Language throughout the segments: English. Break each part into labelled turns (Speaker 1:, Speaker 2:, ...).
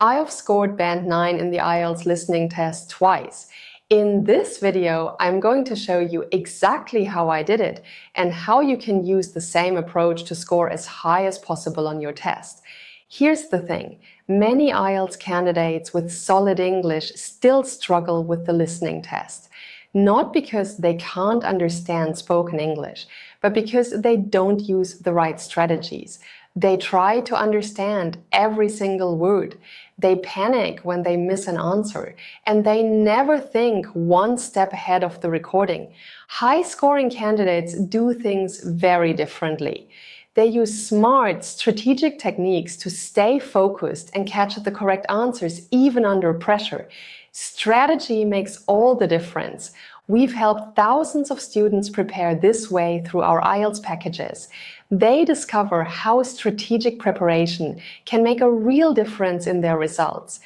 Speaker 1: I have scored band 9 in the IELTS listening test twice. In this video, I'm going to show you exactly how I did it and how you can use the same approach to score as high as possible on your test. Here's the thing, many IELTS candidates with solid English still struggle with the listening test. Not because they can't understand spoken English, but because they don't use the right strategies. They try to understand every single word. They panic when they miss an answer, and they never think one step ahead of the recording. High-scoring candidates do things very differently. They use smart, strategic techniques to stay focused and catch the correct answers even under pressure. Strategy makes all the difference. We've helped thousands of students prepare this way through our IELTS packages. They discover how strategic preparation can make a real difference in their results.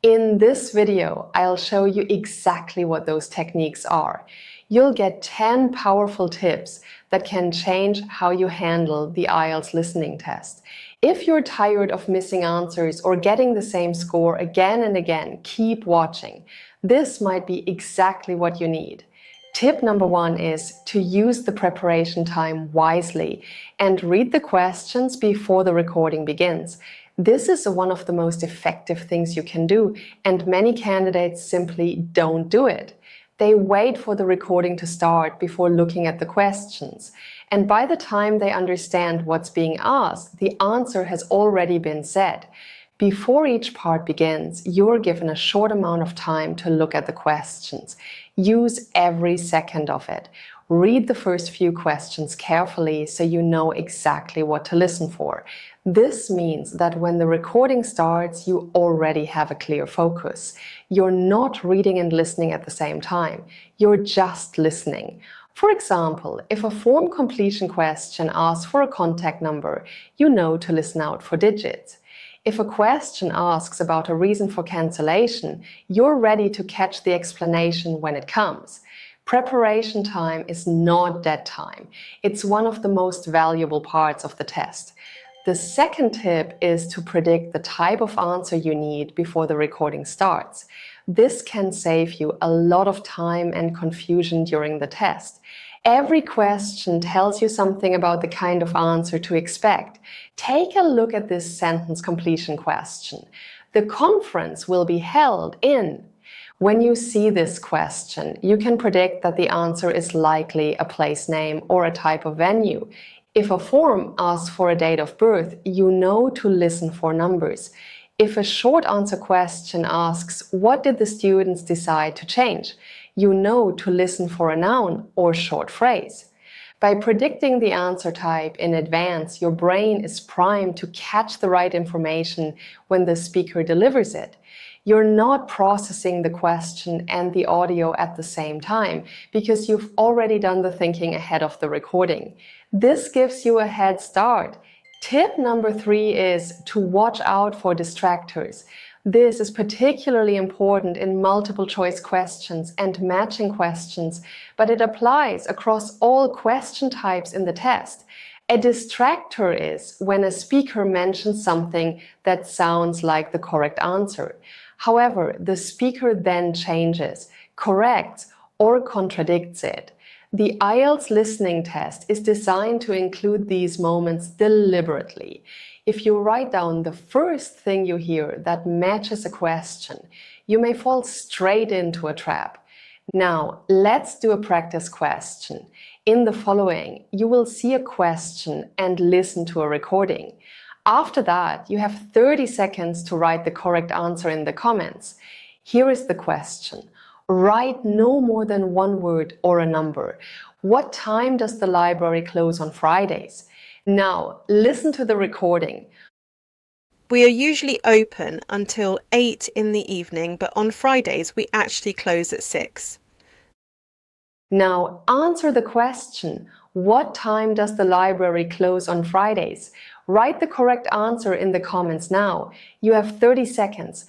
Speaker 1: In this video, I'll show you exactly what those techniques are. You'll get 10 powerful tips that can change how you handle the IELTS listening test. If you're tired of missing answers or getting the same score again and again, keep watching. This might be exactly what you need. Tip number 1 is to use the preparation time wisely and read the questions before the recording begins. This is one of the most effective things you can do, and many candidates simply don't do it. They wait for the recording to start before looking at the questions. And by the time they understand what's being asked, the answer has already been said. Before each part begins, you're given a short amount of time to look at the questions. Use every second of it. Read the first few questions carefully so you know exactly what to listen for. This means that when the recording starts, you already have a clear focus. You're not reading and listening at the same time. You're just listening. For example, if a form completion question asks for a contact number, you know to listen out for digits. If a question asks about a reason for cancellation, you're ready to catch the explanation when it comes. Preparation time is not dead time. It's one of the most valuable parts of the test. The second tip is to predict the type of answer you need before the recording starts. This can save you a lot of time and confusion during the test. Every question tells you something about the kind of answer to expect. Take a look at this sentence completion question. The conference will be held in. When you see this question, you can predict that the answer is likely a place name or a type of venue. If a form asks for a date of birth, you know to listen for numbers. If a short answer question asks, what did the students decide to change? You know to listen for a noun or short phrase. By predicting the answer type in advance, your brain is primed to catch the right information when the speaker delivers it. You're not processing the question and the audio at the same time because you've already done the thinking ahead of the recording. This gives you a head start. Tip number 3 is to watch out for distractors. This is particularly important in multiple choice questions and matching questions, but it applies across all question types in the test. A distractor is when a speaker mentions something that sounds like the correct answer. However, the speaker then changes, corrects, or contradicts it. The IELTS listening test is designed to include these moments deliberately. If you write down the first thing you hear that matches a question, you may fall straight into a trap. Now, let's do a practice question. In the following, you will see a question and listen to a recording. After that, you have 30 seconds to write the correct answer in the comments. Here is the question. Write no more than one word or a number. What time does the library close on Fridays? Now, listen to the recording.
Speaker 2: We are usually open until 8 in the evening, but on Fridays we actually close at 6.
Speaker 1: Now, answer the question. What time does the library close on Fridays? Write the correct answer in the comments now. You have 30 seconds.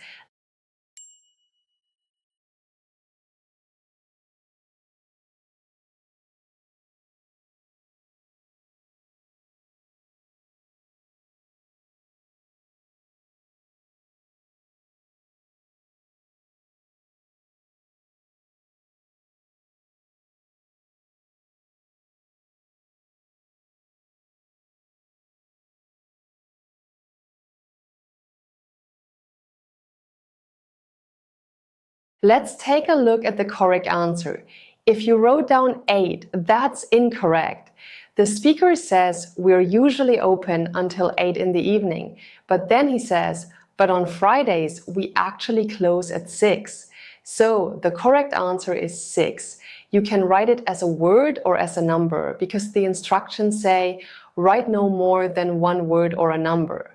Speaker 1: Let's take a look at the correct answer. If you wrote down 8, that's incorrect. The speaker says we're usually open until 8 in the evening, but then he says, but on Fridays we actually close at 6. So the correct answer is 6. You can write it as a word or as a number because the instructions say write no more than one word or a number.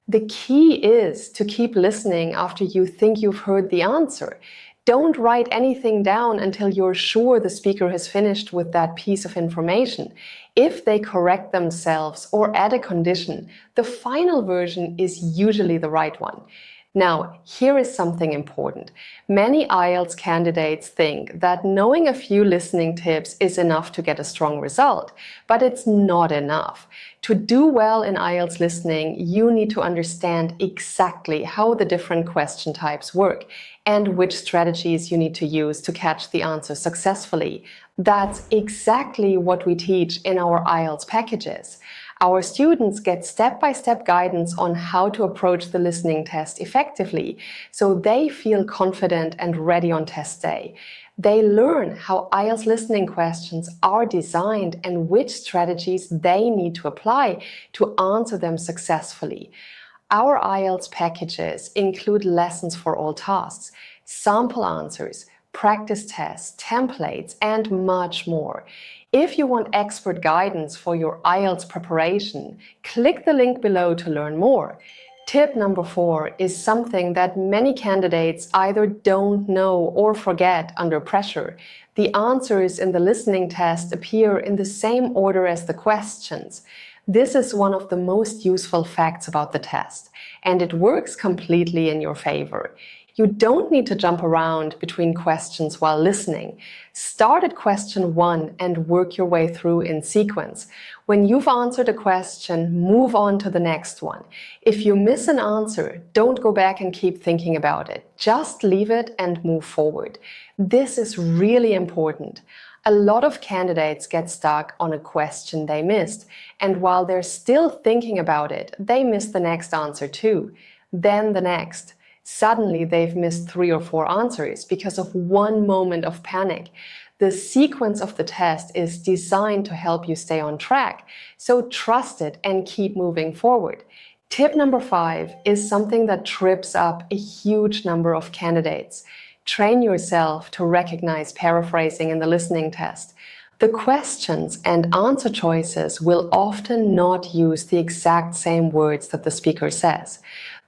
Speaker 1: The key is to keep listening after you think you've heard the answer. Don't write anything down until you're sure the speaker has finished with that piece of information. If they correct themselves or add a condition, the final version is usually the right one. Now, here is something important. Many IELTS candidates think that knowing a few listening tips is enough to get a strong result, but it's not enough. To do well in IELTS listening, you need to understand exactly how the different question types work and which strategies you need to use to catch the answer successfully. That's exactly what we teach in our IELTS packages. Our students get step-by-step guidance on how to approach the listening test effectively, so they feel confident and ready on test day. They learn how IELTS listening questions are designed and which strategies they need to apply to answer them successfully. Our IELTS packages include lessons for all tasks, sample answers, practice tests, templates, and much more. If you want expert guidance for your IELTS preparation, click the link below to learn more. Tip number 4 is something that many candidates either don't know or forget under pressure. The answers in the listening test appear in the same order as the questions. This is one of the most useful facts about the test, and it works completely in your favor. You don't need to jump around between questions while listening. Start at question 1 and work your way through in sequence. When you've answered a question, move on to the next one. If you miss an answer, don't go back and keep thinking about it. Just leave it and move forward. This is really important. A lot of candidates get stuck on a question they missed, and while they're still thinking about it, they miss the next answer too. Then the next. Suddenly they've missed 3 or 4 answers because of one moment of panic. The sequence of the test is designed to help you stay on track, so trust it and keep moving forward. Tip number 5 is something that trips up a huge number of candidates. Train yourself to recognize paraphrasing in the listening test. The questions and answer choices will often not use the exact same words that the speaker says.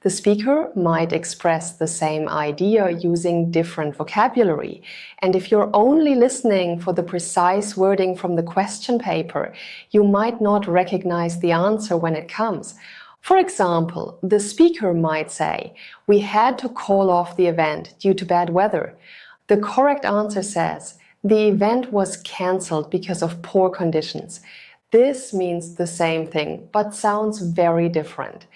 Speaker 1: The speaker might express the same idea using different vocabulary. And if you're only listening for the precise wording from the question paper, you might not recognize the answer when it comes. For example, the speaker might say, "We had to call off the event due to bad weather." The correct answer says, "The event was cancelled because of poor conditions." This means the same thing, but sounds very different.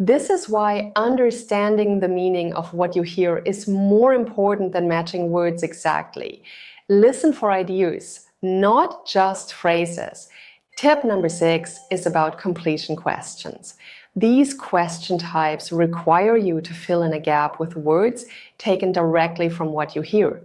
Speaker 1: This is why understanding the meaning of what you hear is more important than matching words exactly. Listen for ideas, not just phrases. Tip number 6 is about completion questions. These question types require you to fill in a gap with words taken directly from what you hear.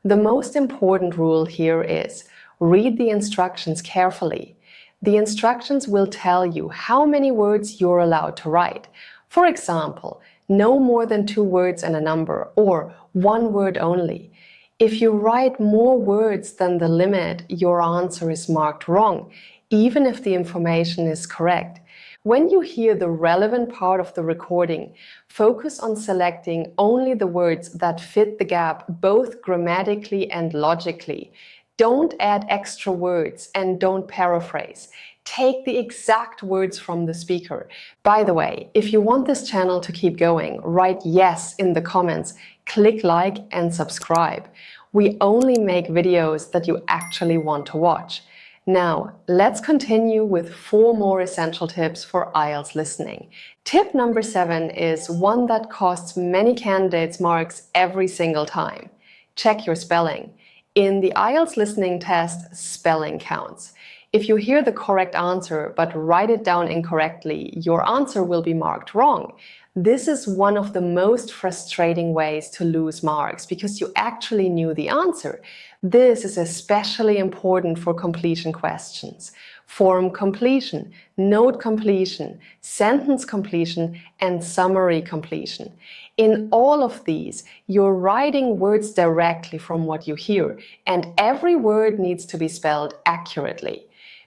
Speaker 1: The most important rule here is read the instructions carefully. The instructions will tell you how many words you're allowed to write. For example, no more than 2 words and a number, or 1 word only. If you write more words than the limit, your answer is marked wrong, even if the information is correct. When you hear the relevant part of the recording, focus on selecting only the words that fit the gap both grammatically and logically. Don't add extra words and don't paraphrase. Take the exact words from the speaker. By the way, if you want this channel to keep going, write yes in the comments, click like and subscribe. We only make videos that you actually want to watch. Now, let's continue with 4 more essential tips for IELTS listening. Tip number 7 is one that costs many candidates marks every single time. Check your spelling. In the IELTS listening test, spelling counts. If you hear the correct answer but write it down incorrectly, your answer will be marked wrong. This is one of the most frustrating ways to lose marks because you actually knew the answer. This is especially important for completion questions. Form completion, note completion, sentence completion, and summary completion. In all of these, you're writing words directly from what you hear, and every word needs to be spelled accurately.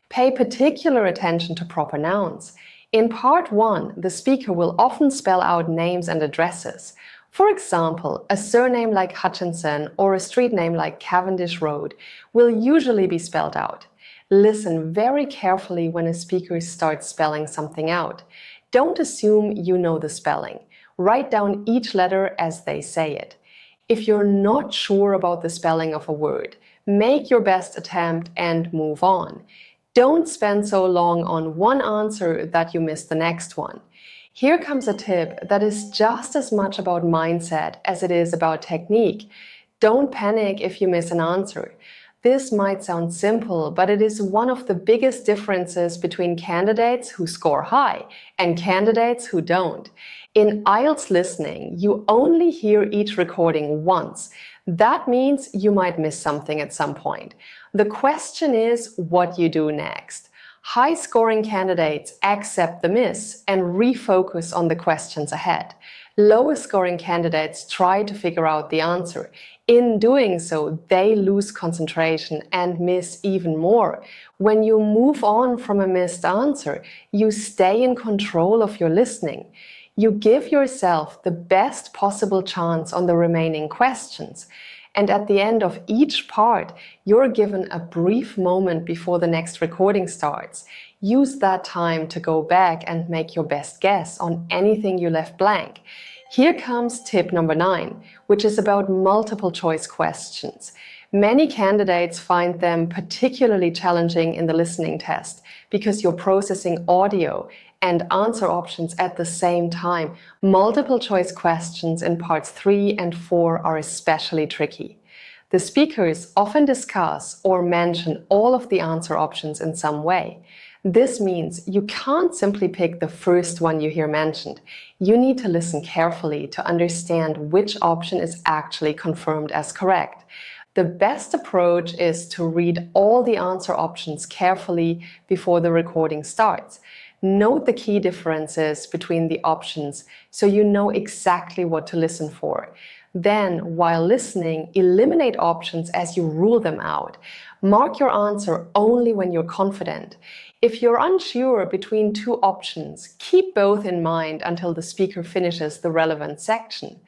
Speaker 1: Pay particular attention to proper nouns. In part 1, the speaker will often spell out names and addresses. For example, a surname like Hutchinson or a street name like Cavendish Road will usually be spelled out. Listen very carefully when a speaker starts spelling something out. Don't assume you know the spelling. Write down each letter as they say it. If you're not sure about the spelling of a word, make your best attempt and move on. Don't spend so long on one answer that you miss the next one. Here comes a tip that is just as much about mindset as it is about technique. Don't panic if you miss an answer. This might sound simple, but it is one of the biggest differences between candidates who score high and candidates who don't. In IELTS listening, you only hear each recording once. That means you might miss something at some point. The question is what you do next. High-scoring candidates accept the miss and refocus on the questions ahead. Lower-scoring candidates try to figure out the answer. In doing so, they lose concentration and miss even more. When you move on from a missed answer, you stay in control of your listening. You give yourself the best possible chance on the remaining questions. And at the end of each part, you're given a brief moment before the next recording starts. Use that time to go back and make your best guess on anything you left blank. Here comes tip number 9, which is about multiple choice questions. Many candidates find them particularly challenging in the listening test because you're processing audio and answer options at the same time. Multiple choice questions in parts 3 and 4 are especially tricky. The speakers often discuss or mention all of the answer options in some way. This means you can't simply pick the first one you hear mentioned. You need to listen carefully to understand which option is actually confirmed as correct. The best approach is to read all the answer options carefully before the recording starts. Note the key differences between the options so you know exactly what to listen for. Then, while listening, eliminate options as you rule them out. Mark your answer only when you're confident. If you're unsure between two options, keep both in mind until the speaker finishes the relevant section.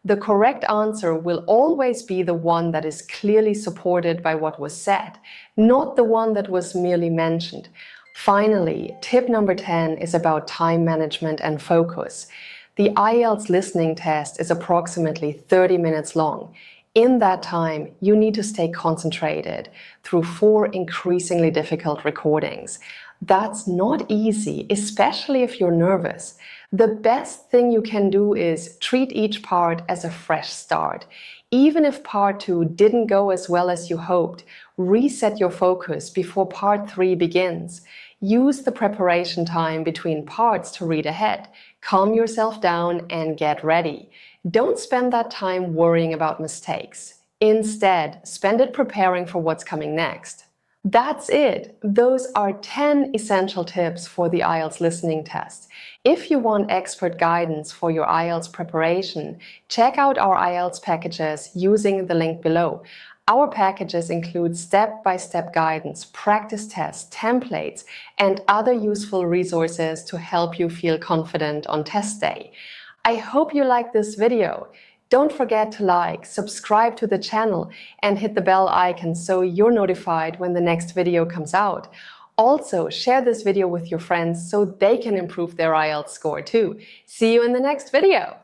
Speaker 1: The correct answer will always be the one that is clearly supported by what was said, not the one that was merely mentioned. Finally, tip number 10 is about time management and focus. The IELTS listening test is approximately 30 minutes long. In that time, you need to stay concentrated through 4 increasingly difficult recordings. That's not easy, especially if you're nervous. The best thing you can do is treat each part as a fresh start. Even if part 2 didn't go as well as you hoped, reset your focus before part 3 begins. Use the preparation time between parts to read ahead. Calm yourself down and get ready. Don't spend that time worrying about mistakes. Instead, spend it preparing for what's coming next. That's it. Those are 10 essential tips for the IELTS listening test. If you want expert guidance for your IELTS preparation, check out our IELTS packages using the link below. Our packages include step-by-step guidance, practice tests, templates, and other useful resources to help you feel confident on test day. I hope you liked this video. Don't forget to like, subscribe to the channel, and hit the bell icon so you're notified when the next video comes out. Also, share this video with your friends so they can improve their IELTS score too. See you in the next video!